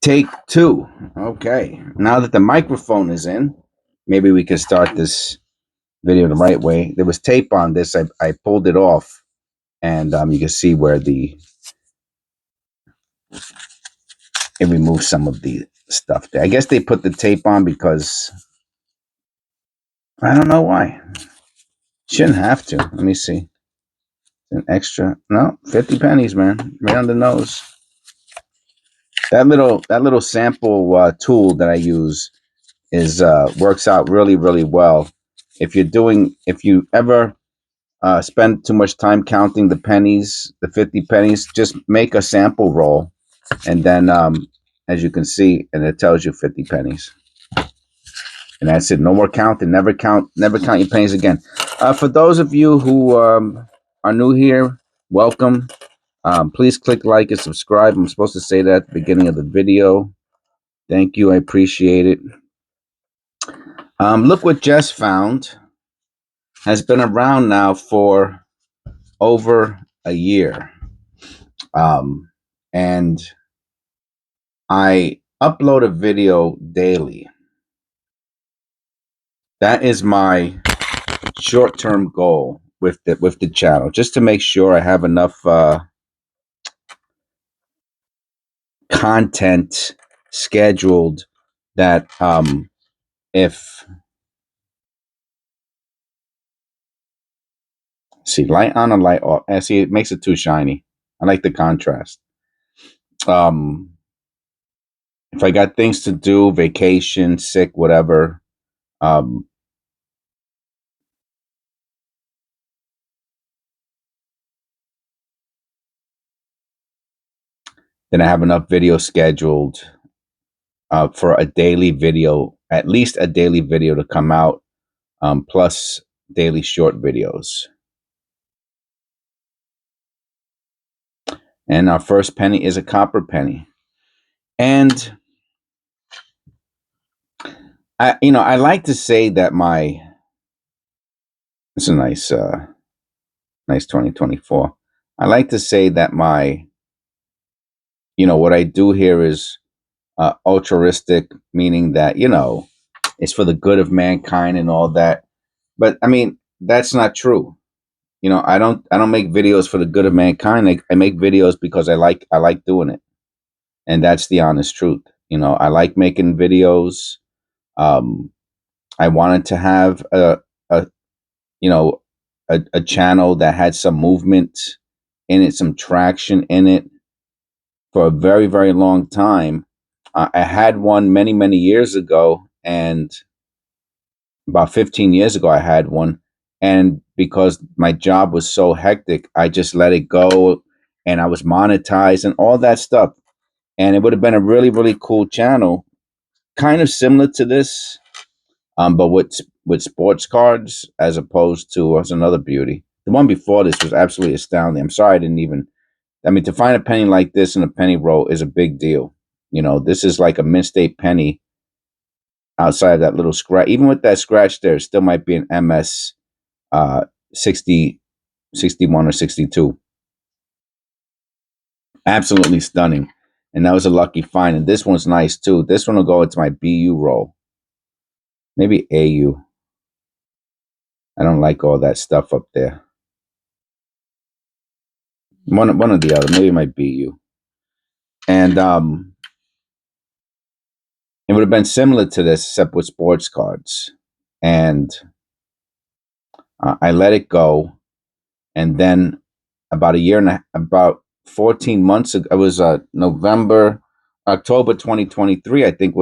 Take two. Okay. Now that the microphone is in, maybe we can start this video the right way. There was tape on this. I pulled it off, and you can see where it removed some of the stuff there. I guess they put the tape on because I don't know why. Shouldn't have to. Let me see. An extra, no, 50 pennies, man, right on the nose. That little sample tool that I use is works out really well. If you ever spend too much time counting the pennies, the 50 pennies, just make a sample roll, and then as you can see, and it tells you 50 pennies, and that's it. No more counting. Never count your pennies again. For those of you who are new here, welcome. Please click like and subscribe. I'm supposed to say that at the beginning of the video. Thank you. I appreciate it. Look What Jess Found has been around now for over a year. And I upload a video daily. That is my short-term goal with the channel, just to make sure I have enough content scheduled that if see, light on and light off. And see, it makes it too shiny. I like the contrast. If I got things to do, vacation, sick, whatever, then I have enough videos scheduled for a daily video, at least a daily video to come out, plus daily short videos. And our first penny is a copper penny. And I like to say that it's a nice 2024. I like to say that what I do here is altruistic, meaning that, it's for the good of mankind and all that. But I mean, that's not true. I don't make videos for the good of mankind. I make videos because I like doing it. And that's the honest truth. I like making videos. I wanted to have a a channel that had some movement in it, some traction in it for a very long time. I had one many years ago, and about 15 years ago, I had one. And because my job was so hectic, I just let it go, and I was monetized and all that stuff. And it would have been a really cool channel, kind of similar to this, but with sports cards as opposed to what's another beauty. The one before this was absolutely astounding. I'm sorry I didn't even. I mean, to find a penny like this in a penny roll is a big deal. This is like a mint state penny outside of that little scratch. Even with that scratch there, it still might be an MS 60, 61 or 62. Absolutely stunning. And that was a lucky find. And this one's nice too. This one will go into my BU roll. Maybe AU. I don't like all that stuff up there. One or the other. Maybe it might be you. And it would have been similar to this, except with sports cards. And I let it go. And then about 14 months ago, it was October 2023, I think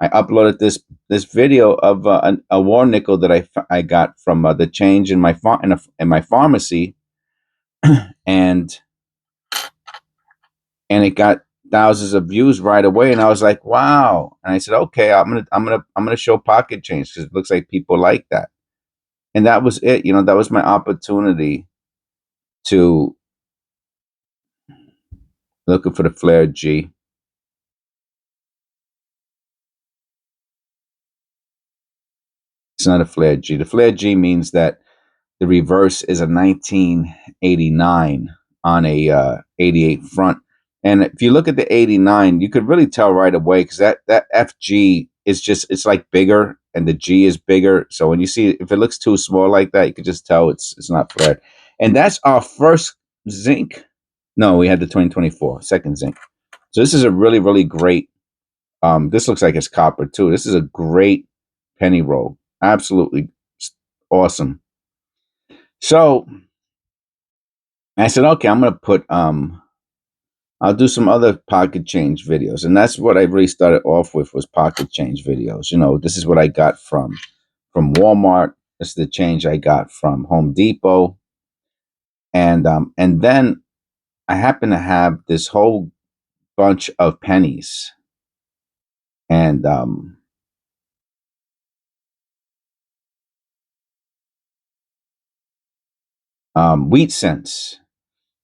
I uploaded this video of a war nickel that I got from the change in my pharmacy, and it got thousands of views right away, and I was like, wow. And I said, okay, I'm gonna show pocket change because it looks like people like that. And that was it. That was my opportunity to looking for the flare G. It's not a flare G. The flare G means that the reverse is a 1989 on a 88 front, And if you look at the 89, you could really tell right away because that FG is just, it's like bigger and the G is bigger. So when you see, if it looks too small like that, you could just tell it's not flared. And that's our first zinc. No, we had the 2024 second zinc. So this is a really, really great. This looks like it's copper too. This is a great penny roll. Absolutely awesome. So I said, okay, I'm gonna put I'll do some other pocket change videos. And that's what I really started off with, was pocket change videos. You know, this is what I got from Walmart. This is the change I got from Home Depot. And then I happen to have this whole bunch of pennies and wheat cents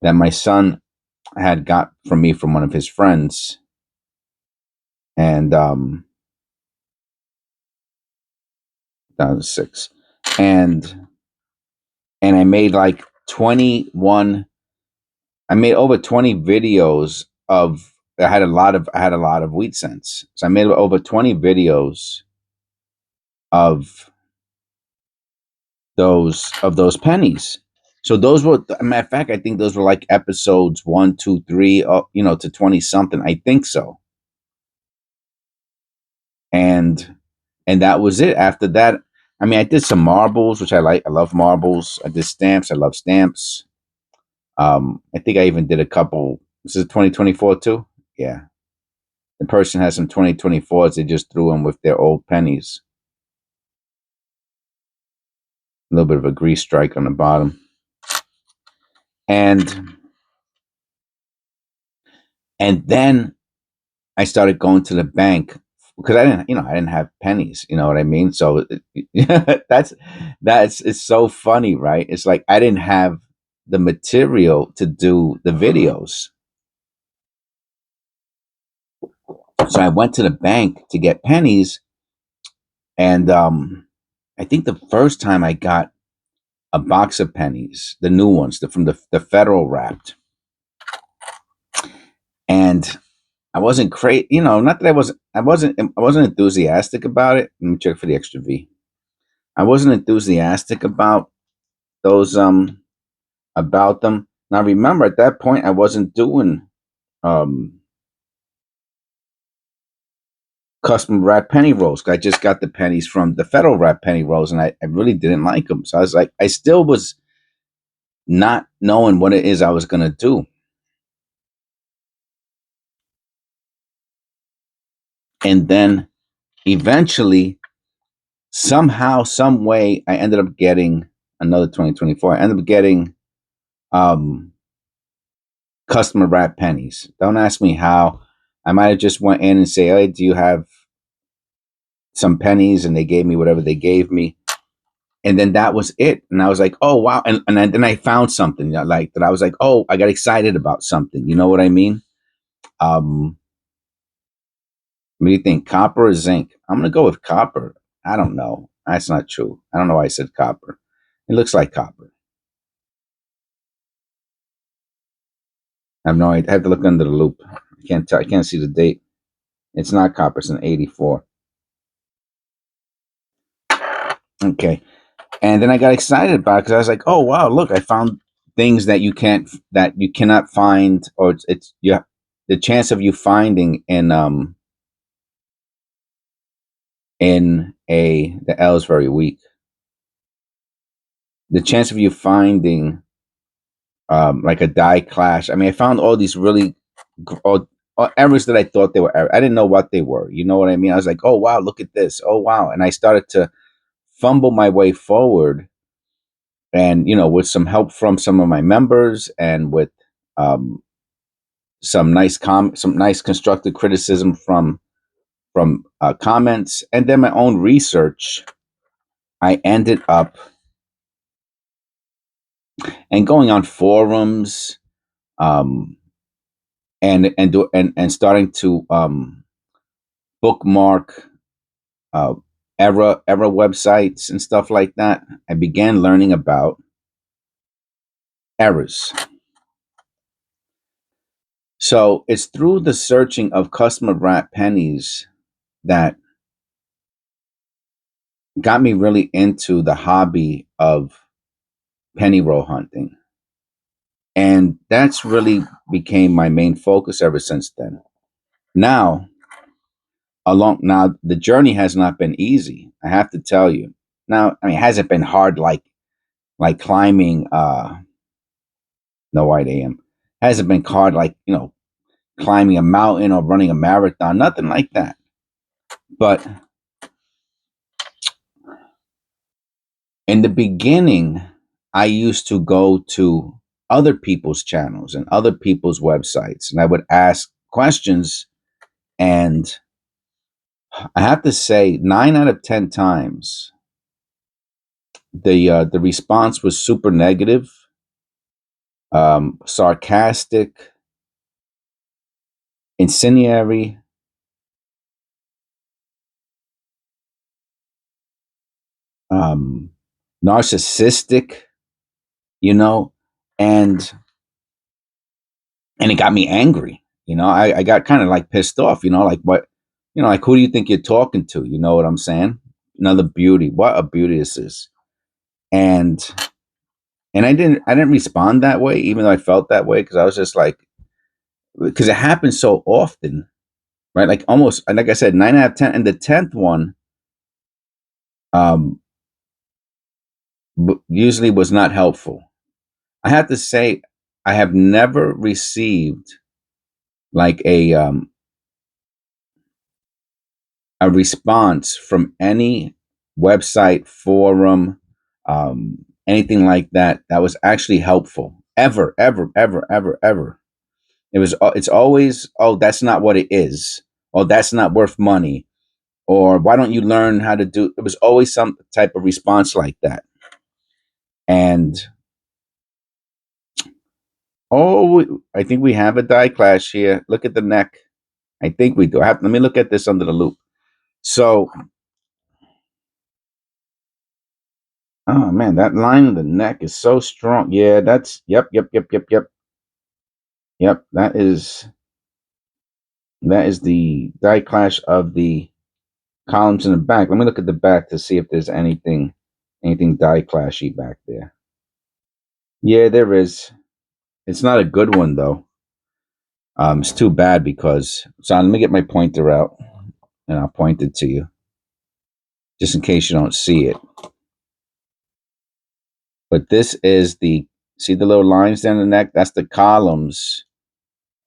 that my son had got from me from one of his friends. And that was six. And I made like 21. I made over 20 videos of. I had a lot of wheat cents. So I made over 20 videos of those pennies. So those were, a matter of fact, I think those were like episodes 1, 2, 3, to 20 something. I think so. And that was it. After that, I mean, I did some marbles, which I like. I love marbles. I did stamps. I love stamps. I think I even did a couple. This is 2024 too. Yeah, the person has some 2024s. They just threw them with their old pennies. A little bit of a grease strike on the bottom. And then I started going to the bank because I didn't have pennies. You know what I mean? So that's it's so funny, right? It's like I didn't have the material to do the videos. So I went to the bank to get pennies, and I think the first time I got a box of pennies, the new ones, from the federal wrapped, and I wasn't crazy, not that I wasn't enthusiastic about it. Let me check for the extra V. I wasn't enthusiastic those about them. Now remember, at that point I wasn't doing um custom wrap penny rolls. I just got the pennies from the federal wrap penny rolls, and I really didn't like them. So I was like, I still was not knowing what it is I was gonna do. And then eventually, somehow, some way, I ended up getting another 2024. I ended up getting um customer wrap pennies. Don't ask me how. I might have just went in and say, hey, do you have some pennies? And they gave me whatever they gave me. And then that was it. And I was like, oh, wow. Then I found something like that. I was like, oh, I got excited about something. You know what I mean? Um, what do you think? Copper or zinc? I'm going to go with copper. I don't know. That's not true. I don't know why I said copper. It looks like copper. I have no idea. I have to look under the loop. I can't tell. I can't see the date. It's not copper. It's an 84. Okay. And then I got excited about it because I was like, "Oh wow, look! I found things that you cannot find, or it's yeah, the chance of you finding in a the L is very weak. The chance of you finding like a die clash. I mean, I found all these really errors that I thought they were errors. I didn't know what they were. You know what I mean? I was like, "Oh wow, look at this! Oh wow!" And I started to fumble my way forward, and with some help from some of my members, and with um, some nice constructive criticism from comments, and then my own research, I ended up and going on forums, um, and starting to bookmark uh, era websites and stuff like that. I began learning about errors. So it's through the searching of customer wrap pennies that got me really into the hobby of penny roll hunting. And that's really became my main focus ever since then. Now, now the journey has not been easy, I have to tell you. Now, I mean, it hasn't been hard like climbing no white AM. Hasn't been hard like, climbing a mountain or running a marathon, nothing like that. But in the beginning, I used to go to other people's channels and other people's websites, and I would ask questions. And I have to say, 9 out of 10 times, the response was super negative, sarcastic, incendiary, um, narcissistic, you know, and and it got me angry. I got kind of like pissed off. Like what, like who do you think you're talking to? You know what I'm saying? Another beauty. What a beauty this is. And I didn't respond that way, even though I felt that way, because I was just like, because it happens so often, right? Like almost, like I said, 9 out of 10, and the 10th one, um, usually was not helpful. I have to say, I have never received like a response from any website, forum, anything like that that was actually helpful. Ever, ever, ever, ever, ever. It's always, oh, that's not what it is. Oh, that's not worth money. Or why don't you learn how to do? It was always some type of response like that. And I think we have a die clash here. Look at the neck. I think we do. Let me look at this under the loop. So, oh man, that line in the neck is so strong. Yeah, that's yep, yep, yep, yep, yep, yep. That is the die clash of the columns in the back. Let me look at the back to see if there's anything die clashy back there. Yeah, there is. It's not a good one though. It's too bad because let me get my pointer out and I'll point it to you, just in case you don't see it. But this is see the little lines down the neck? That's the columns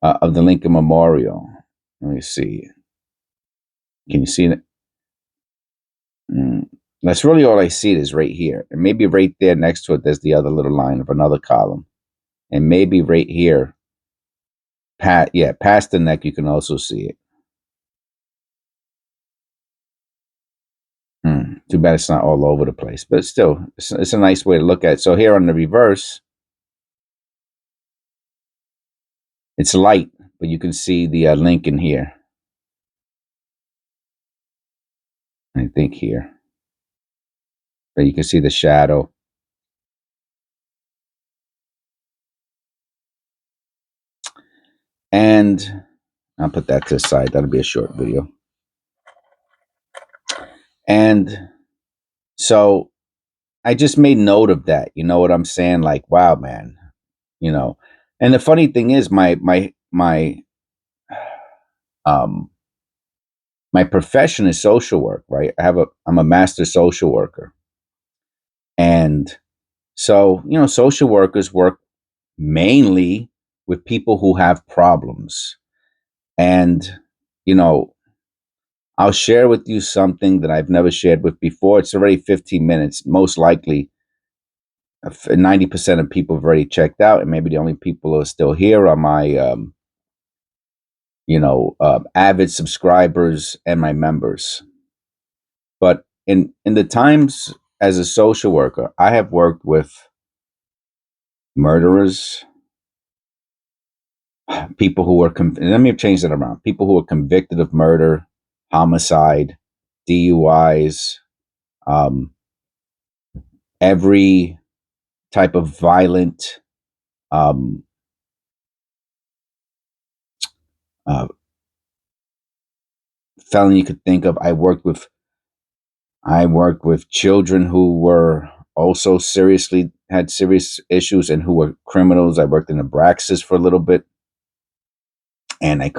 of the Lincoln Memorial. Let me see. Can you see it? That's really all I see is right here. And maybe right there next to it, there's the other little line of another column. And maybe right here, past the neck, you can also see it. Too bad it's not all over the place, but still, it's a nice way to look at it. So here on the reverse, it's light, but you can see the Lincoln here. I think here. But you can see the shadow. And I'll put that to the side. That'll be a short video. And so I just made note of that. You know what I'm saying? Like, wow, man. And the funny thing is, um my profession is social work, right? I'm a master social worker. And so, social workers work mainly with people who have problems. And, you know, I'll share with you something that I've never shared with before. It's already 15 minutes. Most likely, 90% of people have already checked out, and maybe the only people who are still here are my, avid subscribers and my members. But in the times as a social worker, I have worked with murderers, people who were let me change that around. People who were convicted of murder, homicide, DUIs, um, every type of violent, um, uh, felony you could think of. I worked with children who were also seriously had serious issues and who were criminals. I worked in Abraxas for a little bit, and I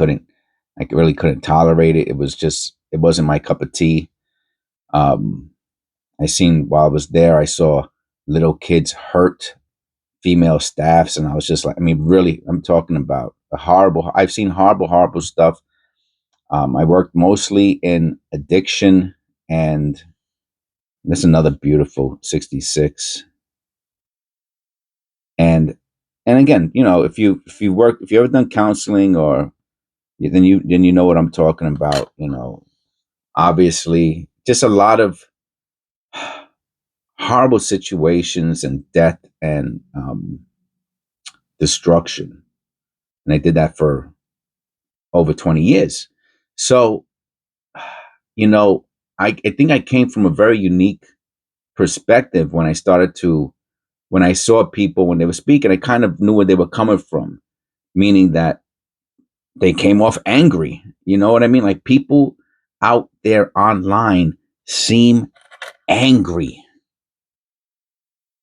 really couldn't tolerate it. It was just, it wasn't my cup of tea. Um, I seen while I was there, I saw little kids hurt female staffs, and I was just like, I mean, really, I'm talking about a horrible. I've seen horrible, horrible stuff. I worked mostly in addiction, and that's another beautiful 66. And again, if you ever done counseling, or then you know what I'm talking about. Obviously, just a lot of horrible situations and death and destruction. And I did that for over 20 years. So, you know, I think I came from a very unique perspective when I saw people when they were speaking. I kind of knew where they were coming from, meaning that they came off angry. You know what I mean? Like, people out there online seem angry.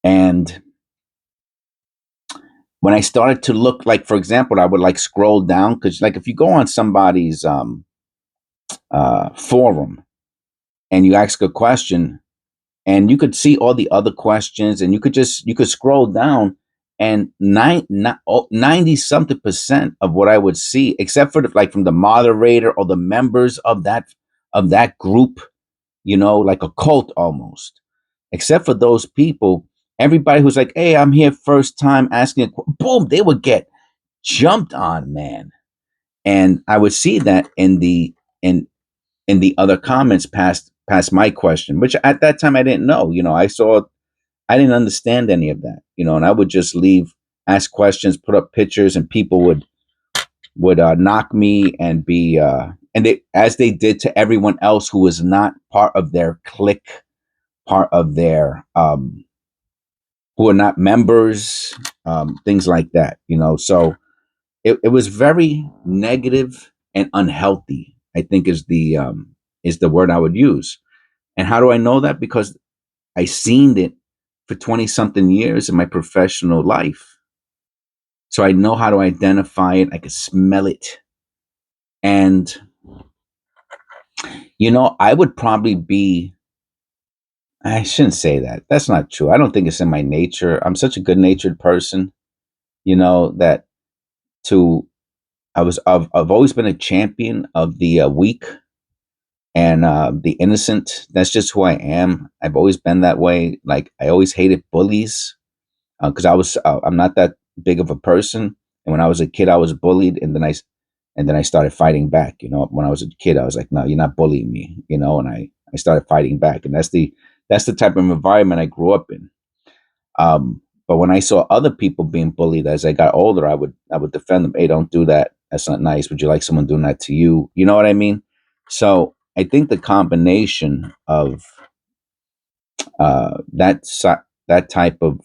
And when I started to look, like, for example, I would like scroll down, because like if you go on somebody's forum and you ask a question, and you could see all the other questions, and you could scroll down, and 90 something percent of what I would see, except for like from the moderator or the members of that group, like a cult almost, except for those people, everybody who's like, hey, I'm here first time asking boom, they would get jumped on, man. And I would see that in the other comments past my question, which at that time I didn't know. I didn't understand any of that. And I would just leave, ask questions, put up pictures, and people would knock me and be and they, as they did to everyone else who was not part of their clique, part of their who are not members, things like that. So it was very negative and unhealthy, I think, is the word I would use. And how do I know that? Because I seen it for 20 something years in my professional life. So I know how to identify it. I can smell it. And, I would probably be, I shouldn't say that. That's not true. I don't think it's in my nature. I'm such a good natured person, that to, I've always been a champion of the weak and the innocent. That's just who I am. I've always been that way. Like, I always hated bullies, because I'm not that big of a person. And when I was a kid, I was bullied, and then I started fighting back. When I was a kid, I was like, no, you're not bullying me. And I started fighting back, and that's the type of environment I grew up in. But when I saw other people being bullied as I got older, I would defend them. Hey, don't do that. That's not nice. Would you like someone doing that to you? You know what I mean? So I think the combination of that type of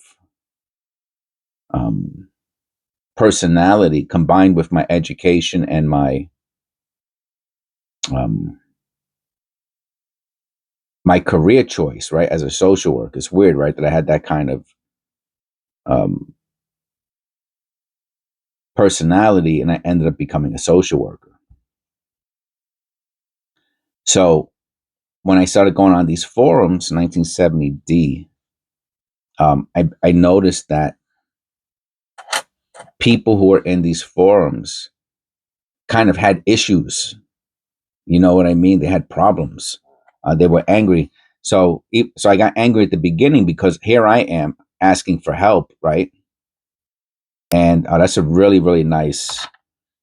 um, personality, combined with my education and um, my career choice, right, as a social worker. It's weird, right, that I had that kind of um, personality, and I ended up becoming a social worker. So when I started going on these forums, 1970D, I noticed that people who were in these forums kind of had issues. You know what I mean? They had problems. They were angry. So I got angry at the beginning, because here I am asking for help, right? And that's a really, really nice,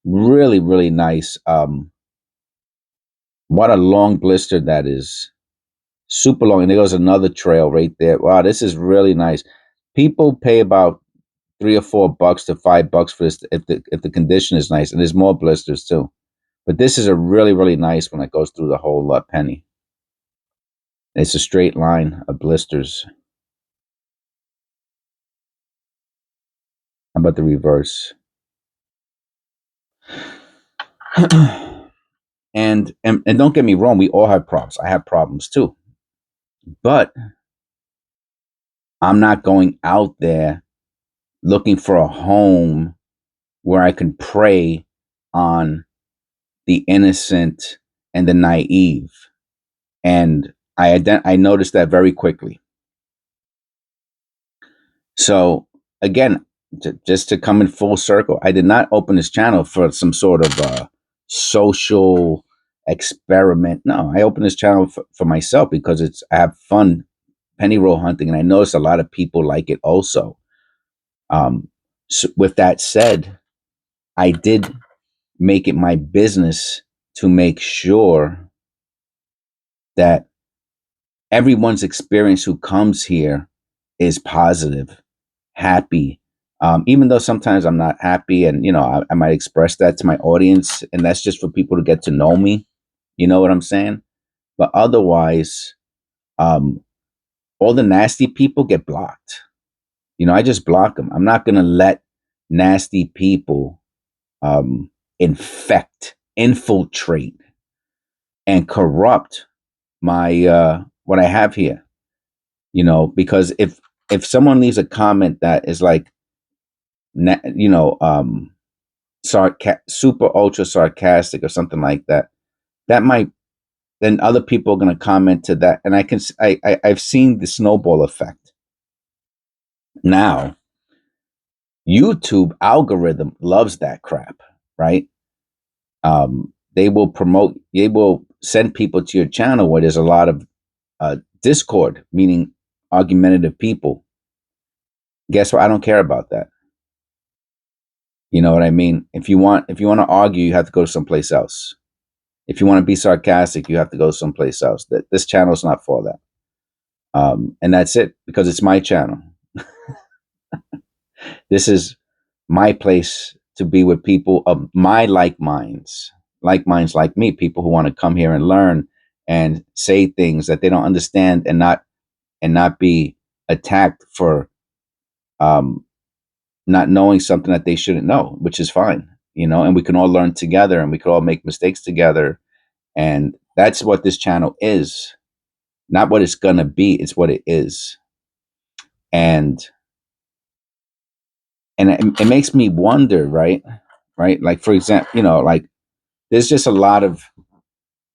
really, really nice. What a long blister that is. Super long. And there goes another trail right there. Wow, this is really nice. People pay about $3 or $4 to $5 for this if the condition is nice. And there's more blisters too. But this is a really, really nice one that goes through the whole penny. It's a straight line of blisters. How about the reverse? And don't get me wrong, we all have problems. I have problems too. But I'm not going out there looking for a home where I can prey on the innocent and the naive. And I noticed that very quickly. So again, just to come in full circle, I did not open this channel for some sort of social experiment. No, I opened this channel for myself because I have fun penny roll hunting, and I noticed a lot of people like it also. So with that said, I did make it my business to make sure that everyone's experience who comes here is positive, happy. Even though sometimes I'm not happy, and I might express that to my audience, and that's just for people to get to know me. You know what I'm saying? But otherwise, um, all the nasty people get blocked. I just block them. I'm not gonna let nasty people infiltrate, and corrupt my what I have here. Because if someone leaves a comment that is like, you know, super ultra sarcastic or something like that, that might then other people are going to comment to that, and I've seen the snowball effect. Now, YouTube algorithm loves that crap, right? They will send people to your channel where there's a lot of discord, meaning argumentative people. Guess what? I don't care about that. You know what I mean? If you want to argue, you have to go someplace else. If you want to be sarcastic, you have to go someplace else. That this channel is not for that. And that's it, because it's my channel. This is my place to be with people of my like minds like me, people who want to come here and learn and say things that they don't understand, and not be attacked for um, not knowing something that they shouldn't know, which is fine. And we can all learn together, and we can all make mistakes together. And that's what this channel is. Not what it's gonna be, it's what it is. And it makes me wonder, right, like, for example, like, there's just a lot of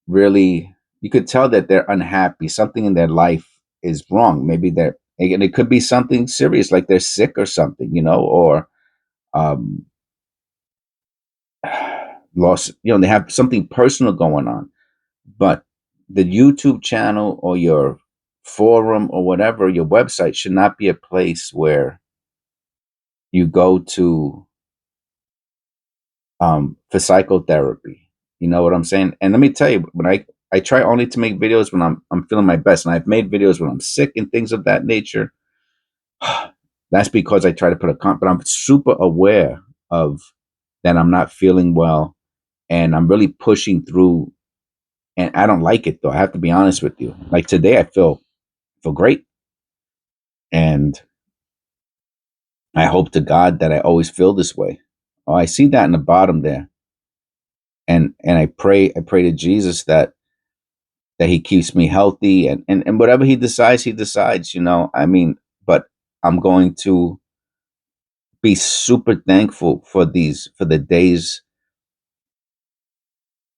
really, you could tell that they're unhappy, something in their life is wrong. Maybe and it could be something serious, like they're sick or something, or um lost, they have something personal going on. But the YouTube channel, or your forum, or whatever, your website, should not be a place where you go to for psychotherapy. You know what I'm saying? And let me tell you, when I try only to make videos when I'm feeling my best, and I've made videos when I'm sick and things of that nature. That's because I try to put but I'm super aware of that I'm not feeling well, and I'm really pushing through, and I don't like it though. I have to be honest with you. Like today, I feel great, and I hope to God that I always feel this way. Oh, I see that in the bottom there, and I pray to Jesus that he keeps me healthy, and whatever he decides, he decides. I mean, but I'm going to be super thankful for the days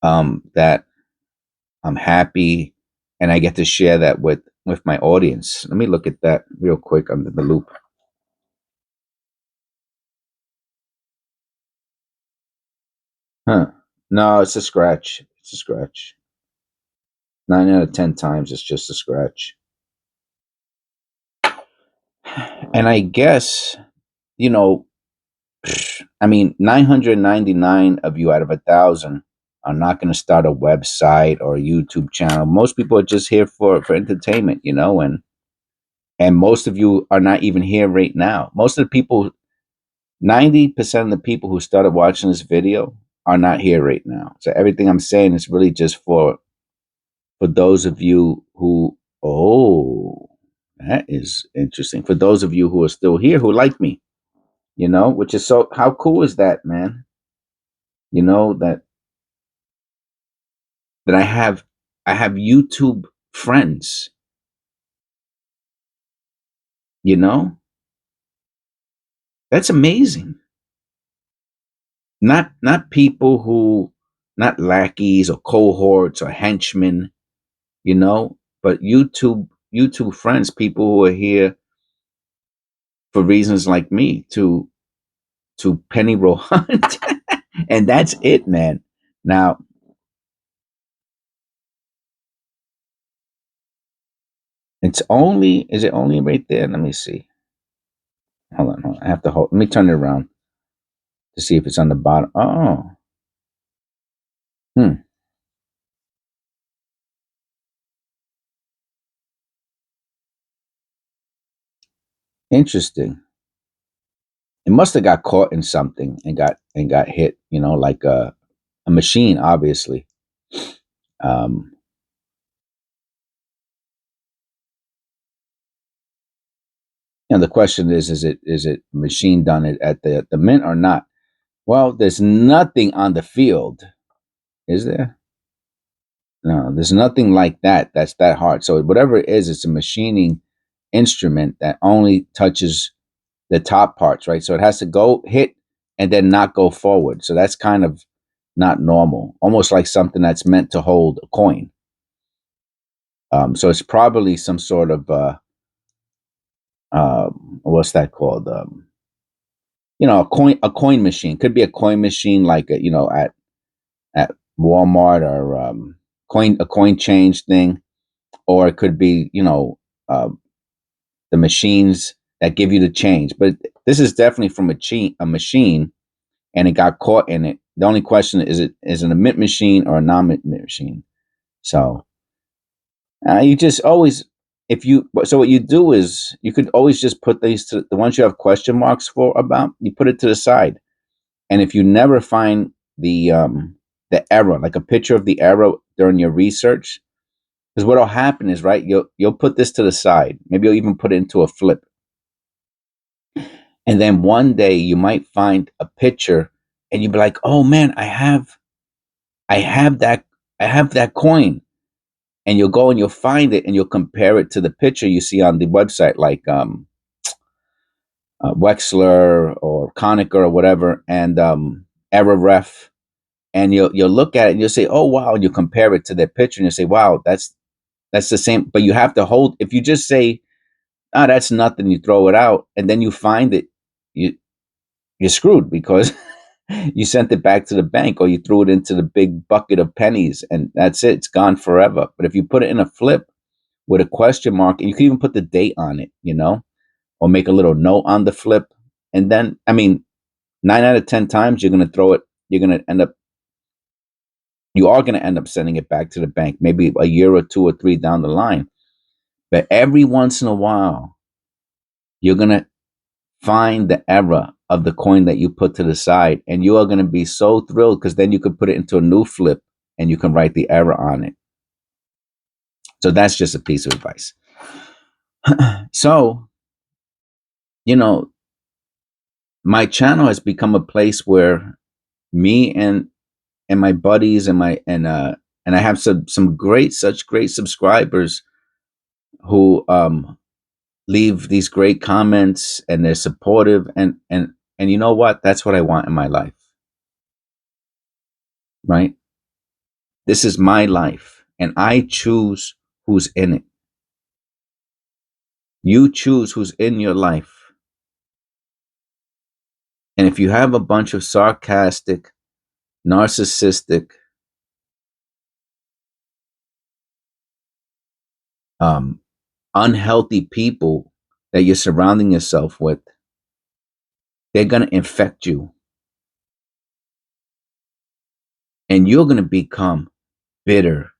that I'm happy, and I get to share that with my audience. Let me look at that real quick under the loop. Huh? No, it's a scratch. It's a scratch. 9 out of 10 times, it's just a scratch. And I guess, you know, I mean, 999 of you out of 1,000 are not going to start a website or a YouTube channel. Most people are just here for entertainment, and most of you are not even here right now. Most of the people, 90% of the people who started watching this video are not here right now. So everything I'm saying is really just for those of you who, oh, that is interesting. For those of you who are still here, who like me, which is, so how cool is that, man? That that I have YouTube friends, you know? That's amazing. Not people who, not lackeys or cohorts or henchmen, but YouTube friends, people who are here for reasons like me to penny roll hunt. And that's it, man. Now, is it only right there? Let me see. Hold on. I have to hold. Let me turn it around to see if it's on the bottom. Oh, hmm, interesting. It must have got caught in something and got hit. Like a machine, obviously. Um, and the question is it machine done it at the mint or not? Well, there's nothing on the field, is there? No, there's nothing like that. That's that hard. So whatever it is, it's a machining instrument that only touches the top parts, right? So it has to go hit and then not go forward. So that's kind of not normal. Almost like something that's meant to hold a coin. So it's probably some sort of what's that called? A coin machine. Could be a coin machine like at Walmart or a coin change thing, or it could be uh, the machines that give you the change. But this is definitely from a machine, and it got caught in it. The only question is it a mint machine or a non-mint machine? So you just always if you so what you do is you could always just put these to the ones you have question marks for about, you put it to the side. And if you never find the error, like a picture of the error during your research, because what'll happen is, right, you'll put this to the side. Maybe you'll even put it into a flip. And then one day you might find a picture and you'll be like, oh man, I have that I have that coin. And you'll go and you'll find it and you'll compare it to the picture you see on the website, like Wexler or Konica or whatever, and Error Ref. And you'll look at it and you'll say, oh wow, and you compare it to that picture and you say, wow, that's the same. But you have to hold. If you just say, ah, that's nothing, you throw it out, and then you find it, you you're screwed because you sent it back to the bank or you threw it into the big bucket of pennies, and that's it. It's gone forever. But if you put it in a flip with a question mark, and you can even put the date on it, or make a little note on the flip, and then, I mean, 9 out of 10 times you're gonna throw it. You're gonna end up. You are gonna end up sending it back to the bank, maybe a year or two or three down the line. But every once in a while, you're gonna find the error of the coin that you put to the side, and you are going to be so thrilled because then you could put it into a new flip and you can write the error on it. So that's just a piece of advice. So, you know, my channel has become a place where me and my buddies and I have some great subscribers who leave these great comments, and they're supportive, and you know what? That's what I want in my life, right? This is my life, and I choose who's in it. You choose who's in your life. And if you have a bunch of sarcastic, narcissistic, um, unhealthy people that you're surrounding yourself with, they're going to infect you. And you're going to become bitter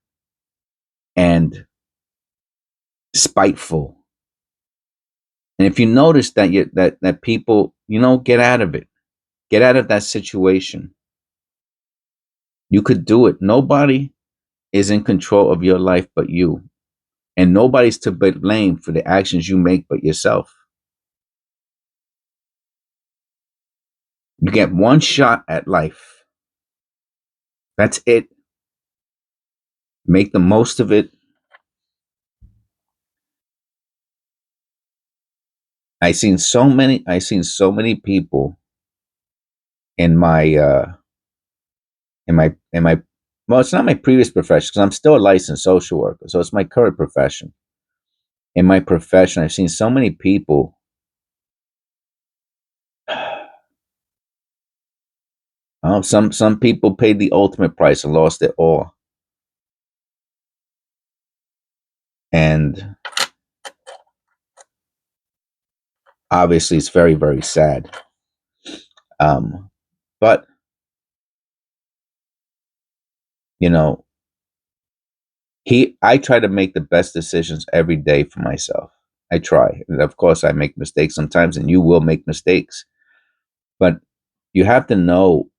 and spiteful. And if you notice that people, get out of it. Get out of that situation. You could do it. Nobody is in control of your life but you. And nobody's to blame for the actions you make but yourself. You get one shot at life. That's it. Make the most of it. I seen so many people in my well, it's not my previous profession because I'm still a licensed social worker, so it's my current profession. In my profession, I've seen so many people. Some people paid the ultimate price and lost it all, and obviously, it's very very sad. Um, but you know, I try to make the best decisions every day for myself. I try, and of course, I make mistakes sometimes, and you will make mistakes. But you have to know,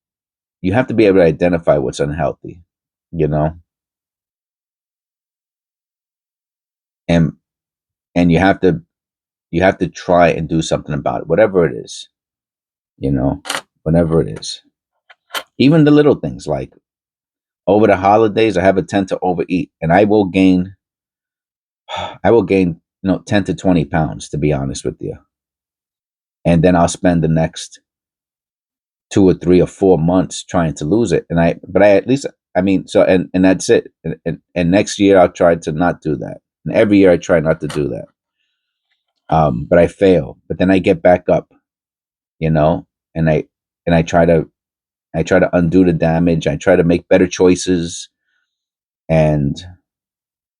you have to be able to identify what's unhealthy, you know, and and you have to try and do something about it, whatever it is, you know, whatever it is. Even the little things like over the holidays, I have a tend to overeat, and I will gain 10 to 20 pounds, to be honest with you, and then I'll spend the next 2 or 3 or 4 months trying to lose it, but I at least, I mean, so and that's it, and next year I'll try to not do that, and every year I try not to do that, but I fail, but then I get back up, you know, and I try to undo the damage. I try to make better choices, and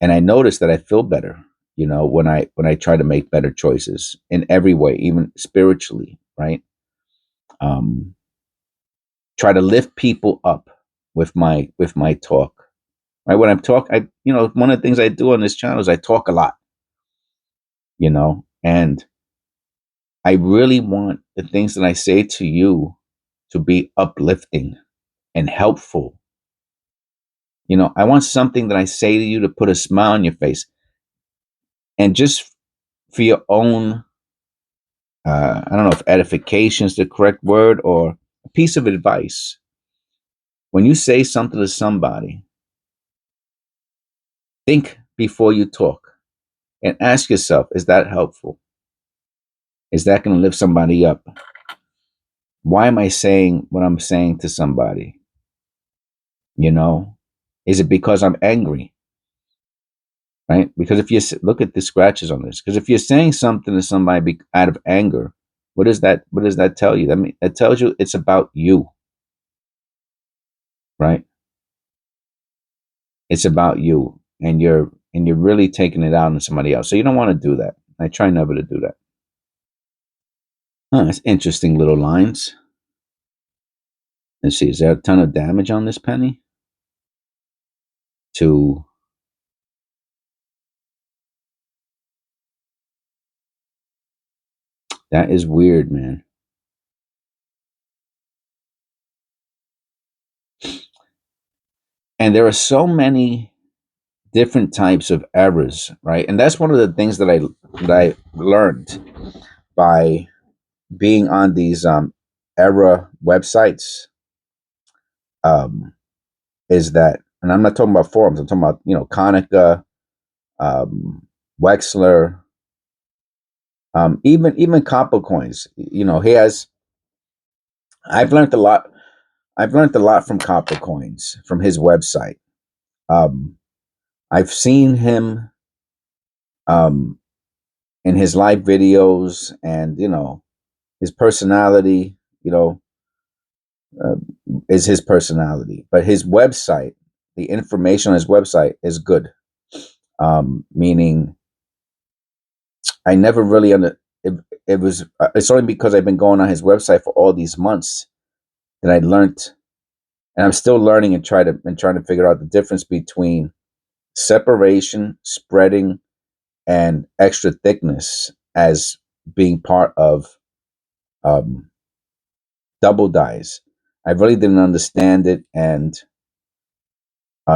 I notice that I feel better, when I try to make better choices in every way, even spiritually, right? Um, Try to lift people up with my talk, right? When I'm talk, one of the things I do on this channel is I talk a lot, and I really want the things that I say to you to be uplifting and helpful. I want something that I say to you to put a smile on your face, and just for your own, I don't know if edification is the correct word, or a piece of advice. When you say something to somebody, think before you talk and ask yourself, is that helpful? Is that going to lift somebody up? Why am I saying what I'm saying to somebody? You know, is it because I'm angry? Right? Because if you look at the scratches on this, because if you're saying something to somebody out of anger, what does that? What does that tell you? I mean, it tells you it's about you, right? It's about you, and you're really taking it out on somebody else. So you don't want to do that. I try never to do that. That's interesting little lines. Let's see, is there a ton of damage on this penny? To That is weird, man. And there are so many different types of errors, right? And that's one of the things that I learned by being on these error websites, um, is that, and I'm not talking about forums. I'm talking about Konica, um, Wexler, even Copper Coins. He has. I've learned a lot. I've learned a lot from Copper Coins, from his website. Um, I've seen him um, in his live videos, and his personality. Uh, is his personality, but his website, the information on his website is good. Meaning, I never really it was. It's only because I've been going on his website for all these months that I learned, and I'm still learning, and trying to figure out the difference between separation, spreading, and extra thickness as being part of um, double dyes. I really didn't understand it, and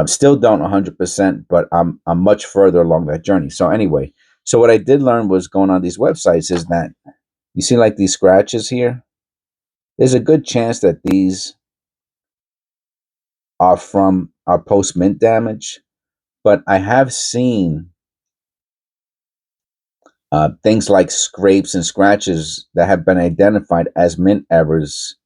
still don't 100%, but I'm much further along that journey. So anyway, so what I did learn was going on these websites is that you see, like, these scratches here. There's a good chance that these are from our post mint damage, But I have seen things like scrapes and scratches that have been identified as mint errors,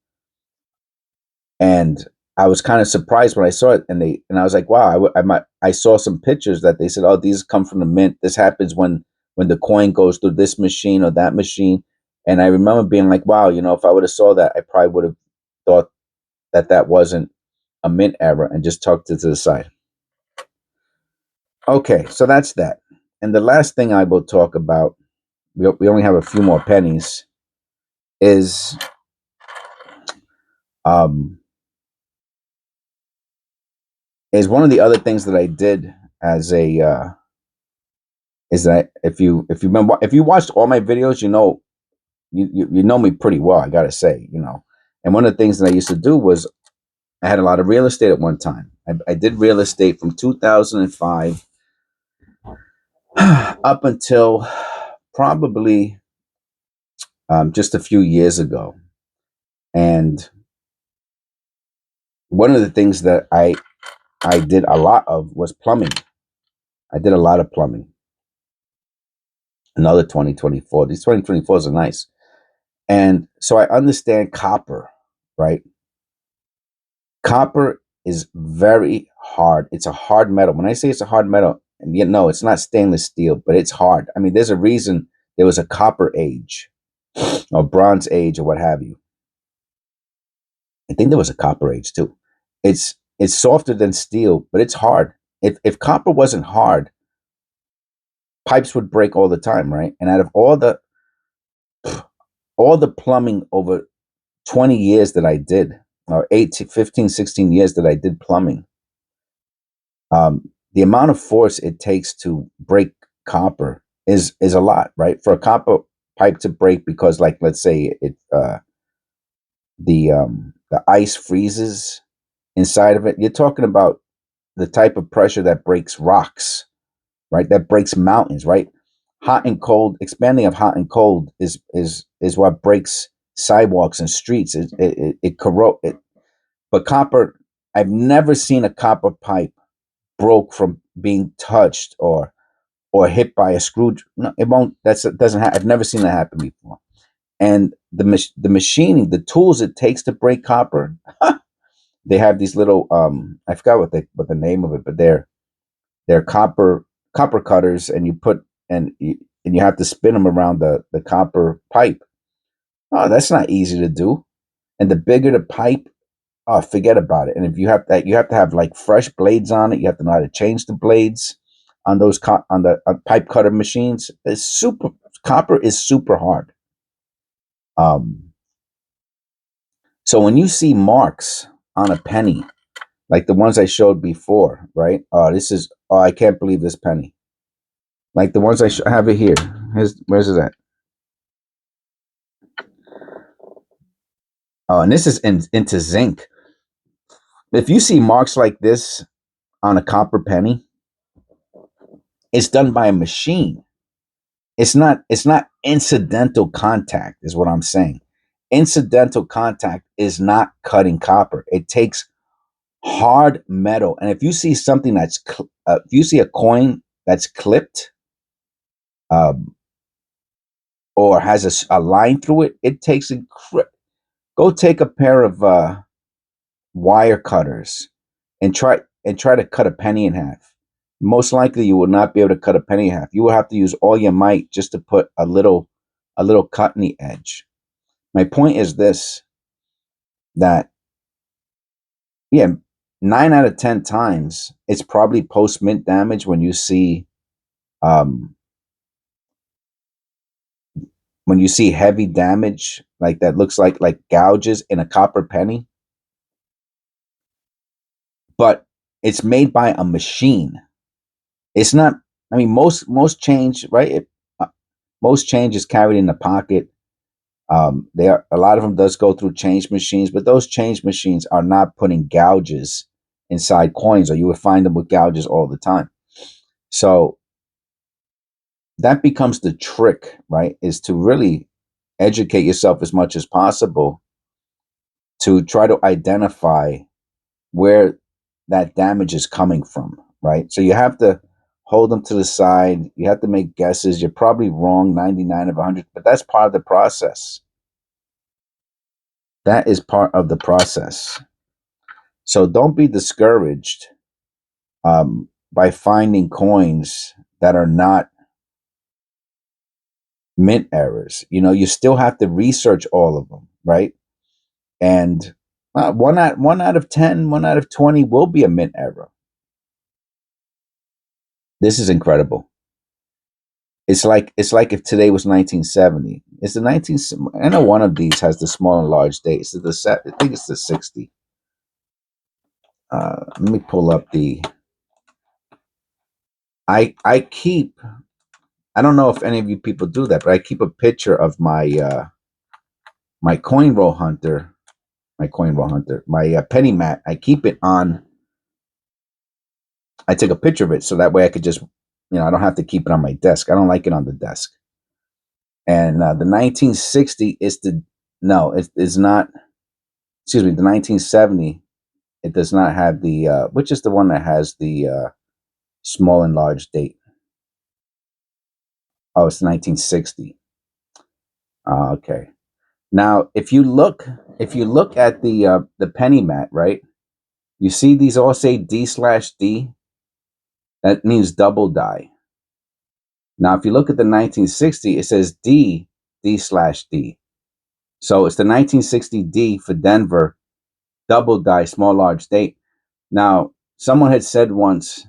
and I was kind of surprised when I saw it, and I was like, wow, I saw some pictures that they said, oh, these come from the mint. This happens when the coin goes through this machine or that machine, and I remember being like, wow, if I would have saw that, I probably would have thought that that wasn't a mint error and just tucked it to the side. Okay, so that's that. And the last thing I will talk about, we only have a few more pennies, is um is one of the other things that I did as a is that if you remember, if you watched all my videos, you know me pretty well, I gotta say. And one of the things that I used to do was I had a lot of real estate at one time. I did real estate from 2005 up until probably just a few years ago. And one of the things that I did a lot of was plumbing. I did a lot of plumbing. Another 2024. These 2024s are nice. And so I understand copper, right? Copper is very hard. It's a hard metal. When I say it's a hard metal, and it's not stainless steel, but it's hard. I mean, there's a reason there was a copper age or bronze age or what have you. I think there was a copper age too. It's softer than steel, but it's hard. If copper wasn't hard, pipes would break all the time, right? And out of all the plumbing over 20 years that I did, or 18, 15, 16 years that I did plumbing, the amount of force it takes to break copper is a lot, right? For a copper pipe to break, because, like, let's say the ice freezes inside of it, you're talking about the type of pressure that breaks rocks, right? That breaks mountains, right? Hot and cold, expanding of hot and cold is what breaks sidewalks and streets. It corrode it. But copper, I've never seen a copper pipe broke from being touched or hit by a screw. No, it won't. That doesn't happen. I've never seen that happen before. And the machining, the tools it takes to break copper, they have these little I forgot what the name of it, but they're copper cutters, and you have to spin them around the copper pipe. Oh, that's not easy to do. And the bigger the pipe, oh, forget about it. And if you have that, you have to have like fresh blades on it. You have to know how to change the blades on those on the pipe cutter machines. It's super. Copper is super hard. Um, so when you see marks on a penny, like the ones I showed before, right? Oh, I can't believe this penny. Like the ones I have it here. Where's it at? Oh, and this is into zinc. If you see marks like this on a copper penny, it's done by a machine. It's not incidental contact, is what I'm saying. Incidental contact is not cutting copper. It takes hard metal. And if you see something if you see a coin that's clipped, um, or has a line through it, it takes go take a pair of wire cutters and try to cut a penny in half. Most likely, you will not be able to cut a penny in half. You will have to use all your might just to put a little cut in the edge. My point is this: that, yeah, 9 out of 10 times it's probably post mint damage um, when you see heavy damage like that, looks like gouges in a copper penny, but it's made by a machine. It's not. I mean, most change, right? Most change is carried in the pocket. A lot of them does go through change machines, but those change machines are not putting gouges inside coins, or you would find them with gouges all the time. So that becomes the trick, right? Is to really educate yourself as much as possible to try to identify where that damage is coming from. right? So you have to hold them to the side. You have to make guesses. You're probably wrong 99 of 100, but that's part of the process. That is part of the process. So don't be discouraged by finding coins that are not mint errors. You still have to research all of them, right? And one out of 10, 1 out of 20 will be a mint error. This is incredible. It's like if today was 1970. It's the 19. I know one of these has the small and large dates. It's the set. I think it's the 60. Let me pull up the. I keep. I don't know if any of you people do that, but I keep a picture of my coin roll hunter, my penny mat. I keep it on. I take a picture of it so that way I could just, I don't have to keep it on my desk. I don't like it on the desk. And the 1960 is no, it is not. Excuse me, the 1970. It does not have the which is the one that has the small and large date. Oh, it's 1960. Okay. Now, if you look at the penny mat, right? You see these all say D/D. That means double die. Now, if you look at the 1960, it says D/D. So it's the 1960 D for Denver, double die, small large date. Now, someone had said once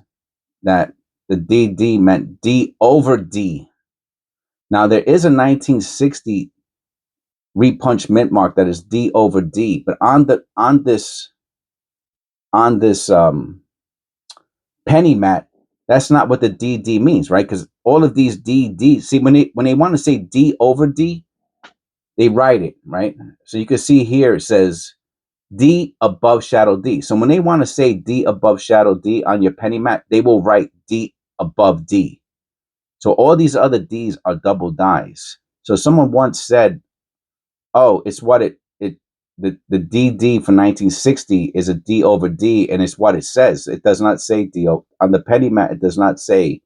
that the DD meant D over D. Now, there is a 1960 repunch mint mark that is D over D, but on this penny mat, that's not what the DD means, right? Because all of these DD, see, when they want to say D over D, they write it, right? So you can see here it says D above shadow D. So when they want to say D above shadow D on your penny mat, they will write D above D. So all these other D's are double dies. So someone once said, "Oh, it's what the DD for 1960 is a D over D, and it's what it says. It does not say D on the penny mat. It does not say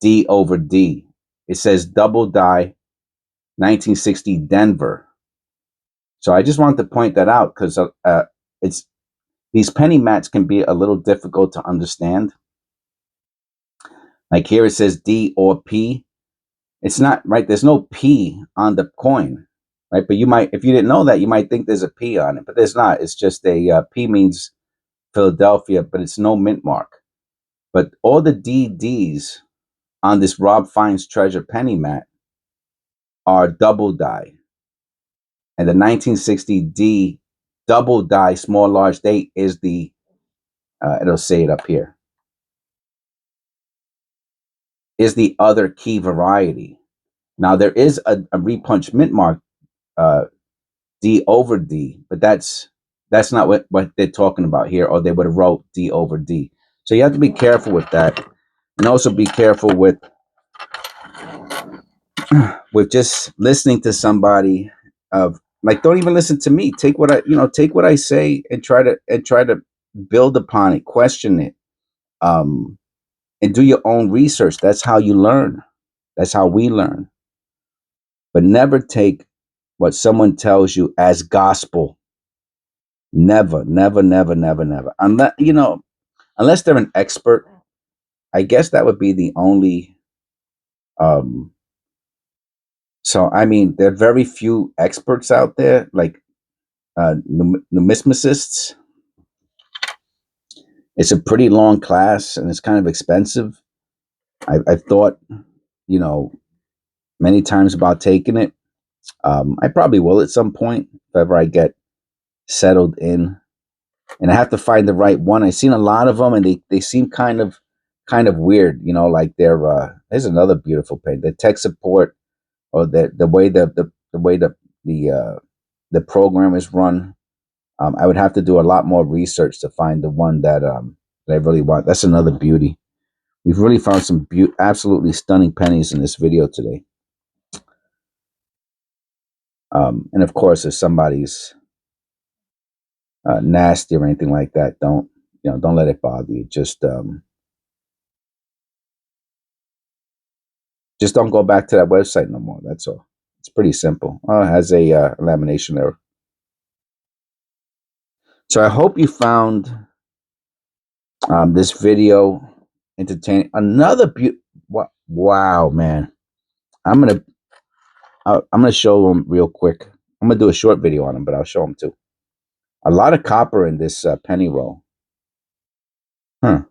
D over D. It says double die 1960 Denver." So I just wanted to point that out because it's these penny mats can be a little difficult to understand. Like here it says D or P. It's not right. There's no P on the coin, right? But you might, if you didn't know that, you might think there's a P on it, but there's not. It's just a P means Philadelphia, but it's no mint mark. But all the DDs on this Rob Fine's Treasure penny mat are double die, and the 1960 D double die small large date is the. It'll say it up here. Is the other key variety. Now there is a repunch mint mark D over D, but that's not what they're talking about here, or they would have wrote D over D. So you have to be careful with that, and also be careful with just listening to somebody of like, don't even listen to me. Take what I say and try to build upon it, question it, and do your own research. That's how you learn. That's how we learn. But never take what someone tells you as gospel. Never, never, never, never, never. Unless they're an expert, I guess that would be the only. Um, so I mean, there are very few experts out there, like numismatists. It's a pretty long class, and it's kind of expensive. I've thought, you know, many times about taking it. I probably will at some point if ever I get settled in, and I have to find the right one. I've seen a lot of them, and they seem kind of weird. Like they're there's another beautiful page. The tech support, or the way the way the program is run. I would have to do a lot more research to find the one that I really want. That's another beauty. We've really found some absolutely stunning pennies in this video today. And of course, if somebody's nasty or anything like that, don't let it bother you. Just Just don't go back to that website no more. That's all. It's pretty simple. Oh, it has a lamination error. So I hope you found this video entertaining. Wow, man! I'm gonna I'm gonna show them real quick. I'm gonna do a short video on them, but I'll show them too. A lot of copper in this penny roll. Huh.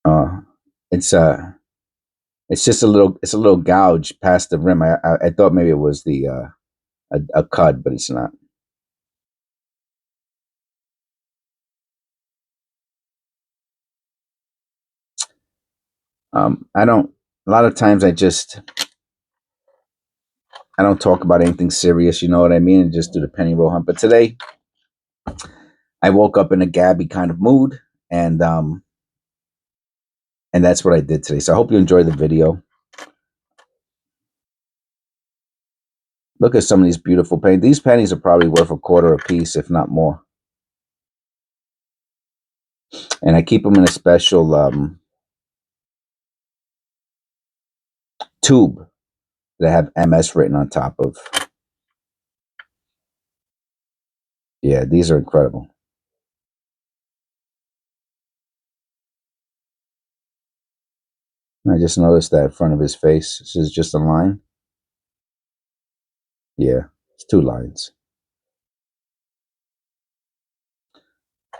Uh, it's just a little gouge past the rim. I thought maybe it was the a cud, but it's not. I don't. A lot of times I don't talk about anything serious. You know what I mean? And just do the penny roll hunt. But today I woke up in a Gabby kind of mood, and that's what I did today. So I hope you enjoy the video. Look at some of these beautiful pennies. These pennies are probably worth a quarter a piece, if not more. And I keep them in a special tube that have MS written on top of. Yeah, these are incredible. I just noticed that in front of his face. This is just a line. Yeah, it's two lines.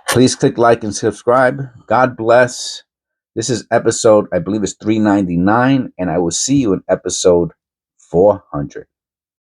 Please click like and subscribe. God bless. This is episode, I believe it's 399, and I will see you in episode 400.